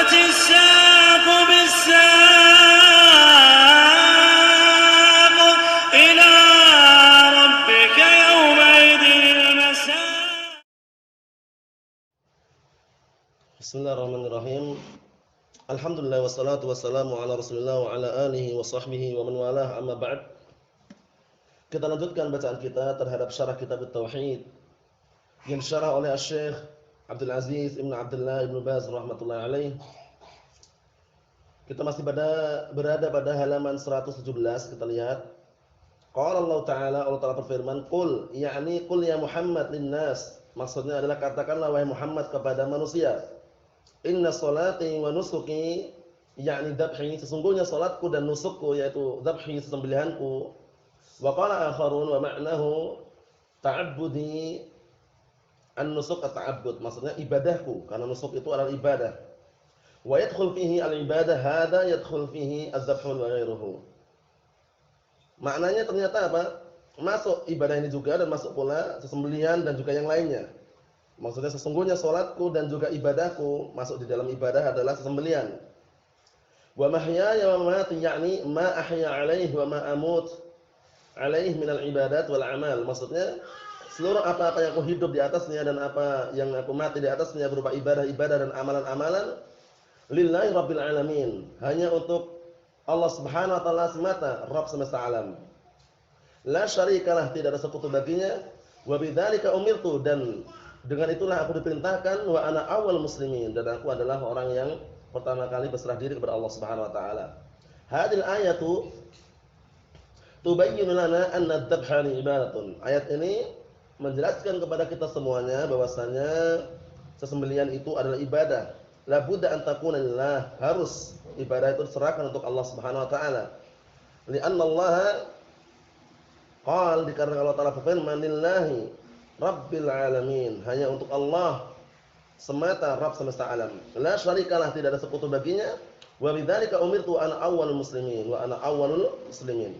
والتفت الساق بالساق إلى ربك يومئذ المساق. Bismillahirrahmanirrahim. Alhamdulillah wassalatu wassalamu ala Rasulillah wa ala alihi wa sahbihi wa man walah, amma ba'd. Kita lanjutkan bacaan kita terhadap syarah kitab Tauhid yang disyarah oleh Syekh Abdul Aziz Ibn Abdullah Ibn Baz rahmatullahi alaih. Kita masih berada pada halaman 117. Kita lihat. Qala Allah Ta'ala, Allah Ta'ala berfirman, Qul, yakni qul ya Muhammad linnas. Maksudnya adalah katakanlah wahai Muhammad kepada manusia. Inna salati wa nusuki, yakni dabhi, sesungguhnya salatku dan nusukku, yaitu dabhi, sesembelihanku. Wa qala akharun wa ma'nahu ta'abbudi, an-nusuk at-ta'abbud, maksudnya ibadahku, karena nusuk itu adalah ibadah. Wa yadkhul fihi al-ibadah, hadha yadkhul fihi az-zabhu wa ghairuhu. Maknanya ternyata apa? Masuk ibadah ini juga dan masuk pula sesembelihan dan juga yang lainnya. Maksudnya sesungguhnya salatku dan juga ibadahku, masuk di dalam ibadah adalah sesembelihan. Wa mahyaya wa mamati, yakni ma ahya alaihi wa ma amut alaihi minal ibadat wal amal. Maksudnya seluruh apa-apa yang aku hidup di atasnya dan apa yang aku mati di atasnya berupa ibadah-ibadah dan amalan-amalan, lillahi rabbil alamin, hanya untuk Allah Subhanahu wa taala semata, Rabb semesta alam. La syarikalah, tidak ada sekutu baginya. Wa bidzalika umirtu, dan dengan itulah aku diperintahkan, wa ana awwal muslimin, dan aku adalah orang yang pertama kali berserah diri kepada Allah Subhanahu wa taala. Hadil ayatu tubayyinu lana anna ad-dabha ibadatun. Ayat ini menjelaskan kepada kita semuanya bahwasanya sesembelihan itu adalah ibadah. La budda an takuna lillah, harus ibadah itu diserahkan untuk Allah Subhanahu wa taala. Li'anna Allah qala, dikarenakan Allah Taala berfirman, lillahi rabbil alamin, hanya untuk Allah semata, Rabb semesta alam. La syarikalah, tidak ada sekutu baginya. Wa bidzalika umirtu ana awwalul muslimin wa ana awwalul muslimin.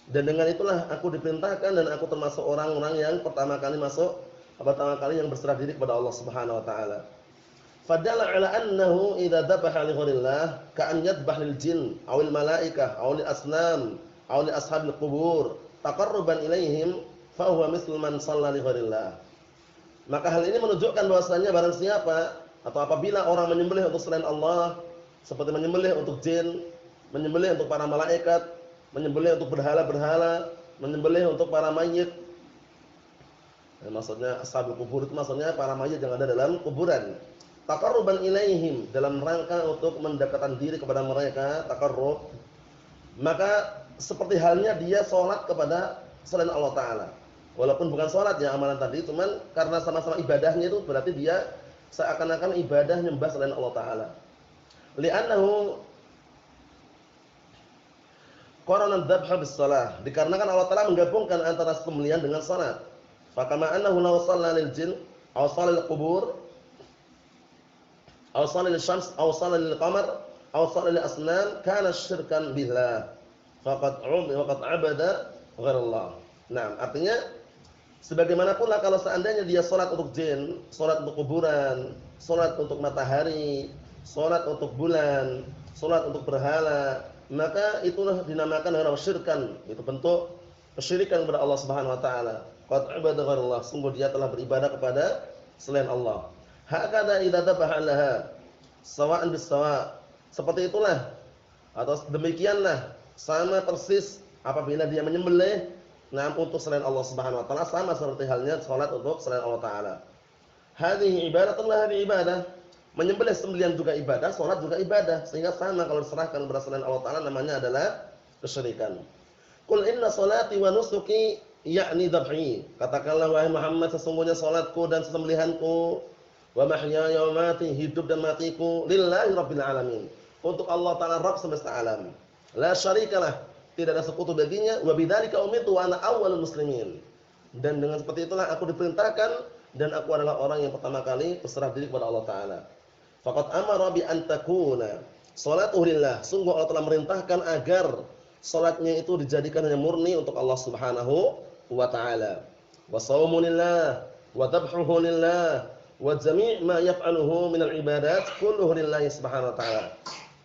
Dan dengan itulah aku diperintahkan dan aku termasuk orang-orang yang pertama kali yang berserah diri kepada Allah Subhanahu wa taala. Fadalla ala annahu idza dhabaha li ghairillah ka'an yadhbah lil jin aw al malaikah aw lil asnam aw li ashabil qubur taqarruban ilaihim fa huwa mithlu man shalla li ghairillah. Maka hal ini menunjukkan bahwasanya barang siapa atau apabila orang menyembelih untuk selain Allah, seperti menyembelih untuk jin, menyembelih untuk para malaikat, menyembelih untuk berhala-berhala, menyembelih untuk para mayit. Maksudnya ashabul qubur itu maksudnya para mayit yang ada dalam kuburan. Taqarruban ilaihim, dalam rangka untuk mendekatkan diri kepada mereka, taqarrub. Maka seperti halnya dia salat kepada selain Allah taala. Walaupun bukan salat ya amalan tadi, cuman karena sama-sama ibadahnya itu berarti dia seakan-akan ibadah nyembah selain Allah taala. Li'annahu qarana dzabha bis shalah, dikarenakan Allah taala menggabungkan antara sembelihan dengan salat. Fa kama annahu law shalla lil jin aw shalla lil qubur aw shalla lil syams aw shalla lil qamar aw shalla lil asnam kana syirkan billah faqad abada ghairallah. Nah, artinya sebagaimana pula kalau seandainya dia salat untuk jin, salat untuk kuburan, salat untuk matahari, salat untuk bulan, salat untuk berhala, maka itulah dinamakan dengan syirkan. Itu bentuk kesyirikan kepada Allah Subhanahu wa taala. Qad abada ghairallah, sungguh dia telah beribadah kepada selain Allah. Hakada idza dhabaha laha sawa'an bis-sawa'. Seperti itulah atau demikianlah, sama persis apabila dia menyembelih untuk selain Allah Subhanahu wa taala, sama seperti halnya salat untuk selain Allah taala. Hadhihi ibadatun la hadhihi ibadah. Menyembelih sembelihan juga ibadah, salat juga ibadah, sehingga sama kalau diserahkan kepada selain Allah taala namanya adalah kesyirikan. Qul inna salati wa nusuki yakni dhabhi. Katakanlah wahai Muhammad, sesungguhnya salatku dan sembelihanku, wa mahyaya wa mati, hidup dan matiku, lillahi rabbil alamin, untuk Allah taala Rabb semesta alam. La syarikalah, tidak ada sekutu baginya. Wa bidzalika umirtu wa ana awwalul muslimin, dan dengan seperti itulah aku diperintahkan dan aku adalah orang yang pertama kali berserah diri kepada Allah taala. Faqad amara bi an takuna salatuhu lillah, sungguh Allah telah merintahkan agar salatnya itu dijadikan hanya murni untuk Allah Subhanahu wa taala. Wa shaumu lillah wa dhabhuhu lillah wa jami' ma yaf'aluhu minal ibadat kulluhu lillahi subhanahu wa ta'ala.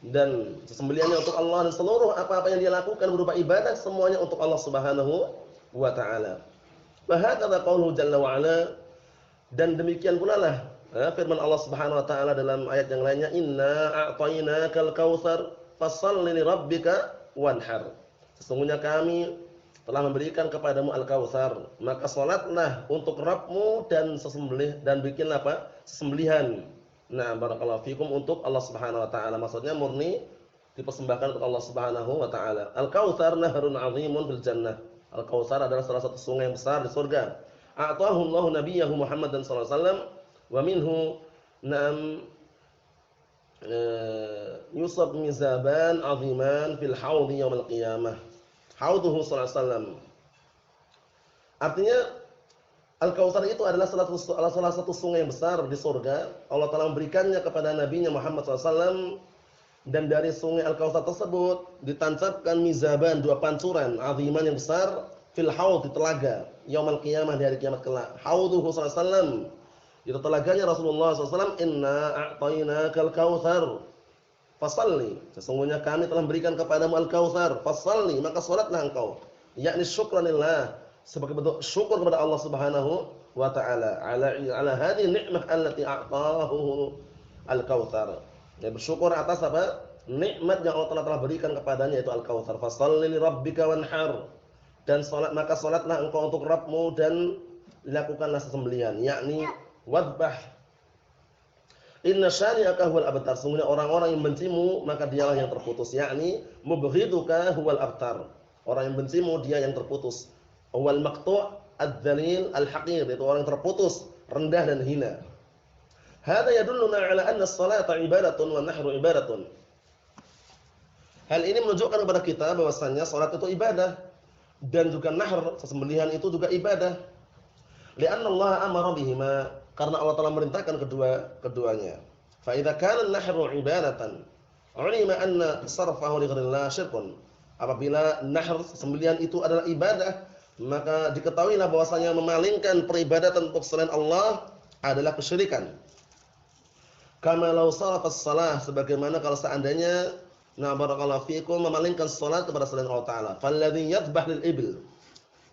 Dan sesembelihannya untuk Allah, dan seluruh apa-apa yang dia lakukan berupa ibadah semuanya untuk Allah Subhanahu wa ta'ala. Wa hakadha qauluhu jalla wa ala, dan demikian pula lah firman Allah Subhanahu wa ta'ala dalam ayat yang lainnya, inna a'tainakal kautsar fashalli li rabbika wanhar. Sesungguhnya kami telah memberikan kepadamu al-kautsar, maka salatlah untuk Rabbmu dan sesembelih, dan bikinlah apa? Sembelihan. Nah, barakallahu fikum, untuk Allah Subhanahu wa ta'ala. Maksudnya murni dipersembahkan untuk Allah Subhanahu wa ta'ala. Al-Kautsar nahrun 'azimun fil jannah. Al-Kautsar adalah salah satu sungai yang besar di surga. A'tahu Allahu nabiyahu Muhammadan sallallahu alaihi wasallam wa minhu yusab mizaban 'aziman fil haudhi yaumil qiyamah. Haudhuhu sallallahu alaihi wasallam. Artinya Al-Kautsar itu adalah salah satu sungai yang besar di surga. Allah telah memberikannya kepada Nabi-Nya Muhammad SAW. Dan dari sungai Al-Kautsar tersebut ditancapkan mizaban, 2 pancuran aziman yang besar, fil haud, di telaga, yaumul qiyamah, di hari kiamat kelak. Haudhuhu sallallahu alaihi wasallam, itu telaganya Rasulullah SAW. Inna a'tainakal kautsar fasalli, sesungguhnya kami telah memberikan kepadamu Al-Kautsar, fasalli, maka salatlah engkau, yakni syukranillah, sebagai bentuk syukur kepada Allah Subhanahu wa ta'ala ala hadhihi ni'mah allati a'tahu al-kautsar. Ya, bersyukur atas apa? Nikmat yang Allah telah berikan kepadanya, yaitu al-kautsar. Fashalli li rabbika wanhar, dan salat, maka salatlah engkau untuk Rabbmu dan lakukanlah sesembelihan, yakni wadbah. Inna syani'aka huwal abtar, sungguhnya orang-orang yang bencimu maka dialah yang terputus, yakni mubghiduka huwal abtar, orang yang bencimu dia yang terputus. Wal maqtu' adzalil al-haqir, itu orang terputus, rendah dan hina. Hada yadulluna ala anna as-salata ibadatun wa nahru ibadatun. Hal ini menunjukkan kepada kita bahwasanya salat itu ibadah dan juga nahr, sesembelihan itu juga ibadah. Li'anna Allah amara bihima, karena Allah telah merintahkan keduanya. Fa idza kana an-nahru ibadatan, ulima anna sarfahu li ghairillah syirkun. Apabila nahr, sesembelihan itu adalah ibadah, maka diketahuilah bahwasanya memalingkan peribadatan untuk selain Allah adalah kesyirikan. Kama law sarafas shalah, sebagaimana kalau seandainya barakallahu fikum memalingkan salat kepada selain Allah taala. Falladhi yadhbah lil ibil,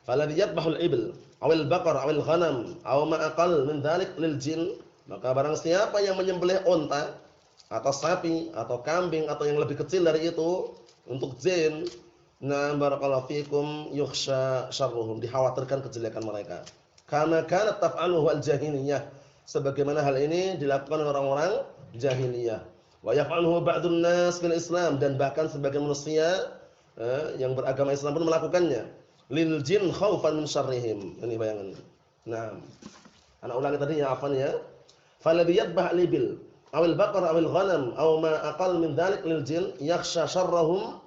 falladhi yadhbahul ibil awil baqar awil ghanam aw ma aqall min dzalik lil jin, maka barang siapa yang menyembelih unta atau sapi atau kambing atau yang lebih kecil dari itu untuk jin, barakallahu fikum, yukhsha syarruhum, dikhawatirkan kejelekan mereka. Karena kanat taf'aluhu al-jahiliyah, sebagaimana hal ini dilakukan oleh orang-orang jahiliyah. Wa yaf'aluhu ba'dun nas fil Islam, dan bahkan sebagian manusia yang beragama Islam pun melakukannya. Lil jin khaufan min syarrihim. Ini bayangan. Nah, ana ulangi tadi ya, afan ya. Falladhi yadhbah al-ibil awil baqar awil ghanam aw ma aqall min dzalik lil jin yakhsha syarrahum,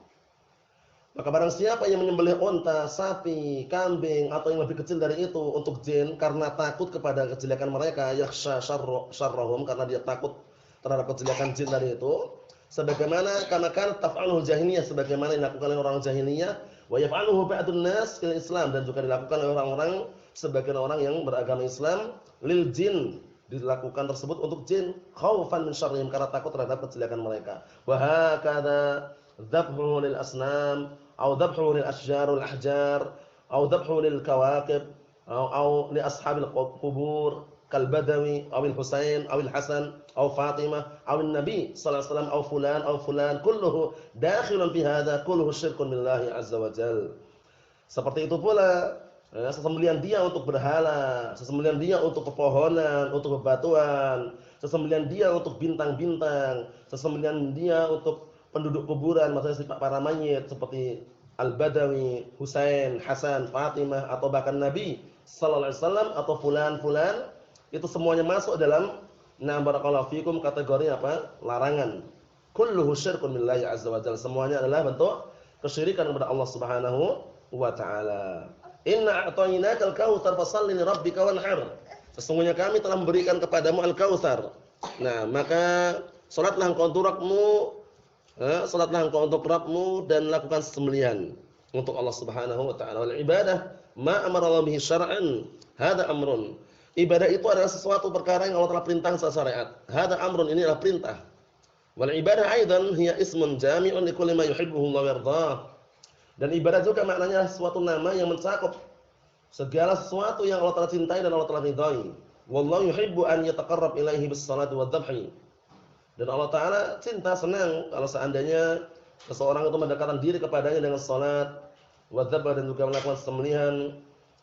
maka barang siapa yang menyembelih unta, sapi, kambing atau yang lebih kecil dari itu untuk jin karena takut kepada kejelekan mereka, yakhsha syarrahum, karena dia takut terhadap kejelekan jin tadi itu, sebagaimana karena kan taf'aluhu jahiliyah, sebagaimana dilakukan oleh orang jahiliyah, wa yaf'aluhu ba'dun nas fil Islam, dan juga dilakukan oleh orang-orang, sebagian orang yang beragama Islam, lil jin, dilakukan tersebut untuk jin, khaufan min syarrihim, karena takut terhadap kejelekan mereka. Wa hakadha dzabhu lil asnam أو ذبحه للأشجار والأحجار أو ذبحه للكواكب أو لأصحاب القبور كالبدوي أو الحسين أو الحسن أو فاطمة أو النبي صلى الله عليه وسلم أو فلان كله داخل في هذا كله شرك بالله عز وجل. Seperti itu pula sesembelihan dia untuk berhala, sesembelihan dia untuk pepohonan, untuk bebatuan, sesembelihan dia untuk bintang-bintang, sesembelihan dia untuk penduduk kuburan, maksudnya para mayit seperti Al-Badawi, Husain, Hasan, Fatimah, atau bahkan Nabi sallallahu alaihi wasallam atau fulan, itu semuanya masuk dalam barakallahu fikum kategori apa? Larangan. Kulluhu syirkun billahi azza wa jalla. Semuanya adalah bentuk kesyirikan kepada Allah Subhanahu wa taala. Inna a'tainakal kautsar fashalli li rabbika wanhar. Sesungguhnya kami telah memberikan kepadamu al-kautsar. Nah, maka salatlah engkau untuk Rabbmu, salatlah engkau untuk Rabbmu dan lakukan sembelihan untuk Allah Subhanahu wa taala. Wal ibadah ma amara Allah bihi syar'an, hada amrun. Ibadah itu adalah sesuatu perkara yang Allah telah perintahkan secara syariat. Hada amrun, ini adalah perintah. Wal ibadah aidan hiya ismun jami'un likulli ma yuhibbuhu Allah wa yardah. Dan ibadah juga maknanya suatu nama yang mencakup segala sesuatu yang Allah telah cintai dan Allah telah ridai. Wallahu yuhibbu an yataqarrab ilaihi bis salati wad dhabhi. Dan Allah Taala cinta, senang kalau seandainya seseorang itu mendekatkan diri kepadanya dengan salat, wad dhabh, dan juga melakukan sembelihan.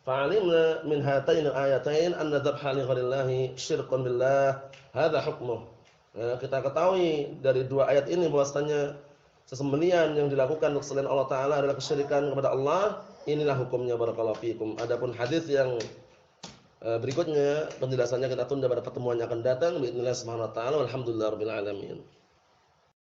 Fa'alimna min hatain al-ayatain anna dhabha li ghairillahi syirkun billah. Hadza hukmuh. Kita ketahui dari dua ayat ini bahwasanya sesembelihan yang dilakukan untuk selain Allah Taala adalah kesyirikan kepada Allah. Inilah hukumnya, barakallahu fikum. Adapun hadis yang berikutnya penjelasannya kita tunda pada pertemuan yang akan datang. Bismillah subhanahu wa ta'ala. Walhamdulillahirabbil alamin.